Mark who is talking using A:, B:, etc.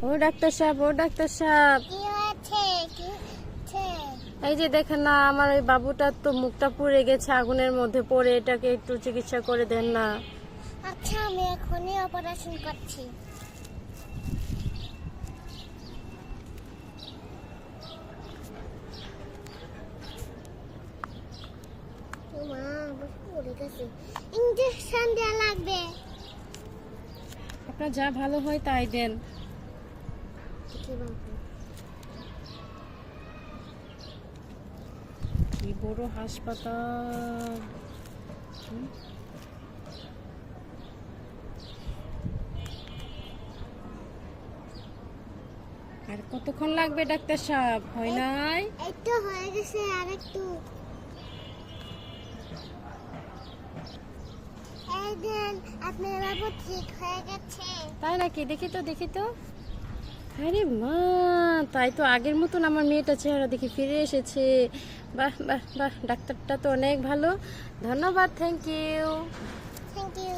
A: ও doctor সাহেব, ও doctor সাহেব,
B: কি হয়েছে? কি হয়েছে?
A: এই যে দেখেন না, আমার ওই বাবুটার তো মুখটা পুড়ে গেছে আগুনের মধ্যে পড়ে, এটাকে একটু চিকিৎসা করে দেন না।
B: আচ্ছা, আমি এখনই অপারেশন করছি। মা, পড়ে গেছে। ইনজেকশন দেওয়া লাগবে।
A: আপনার যা ভালো হয় তাই দেন। কি বড় হাসপাতাল! আর কতক্ষণ লাগবে ডাক্তার সাহেব? হয় নাই?
B: এই তো হয়ে গেছে, আর একটু। এই দেন, আপনার বাবু ঠিক হয়ে গেছে।
A: তাই নাকি? দেখি তো, দেখি তো। আরে মা, তাই তো, আগের মতন আমার মেয়েটা চেহারা দেখি ফিরে এসেছে। বাহ বাহ বাহ, ডাক্তারটা তো অনেক ভালো। ধন্যবাদ, থ্যাংক ইউ।
B: Thank you.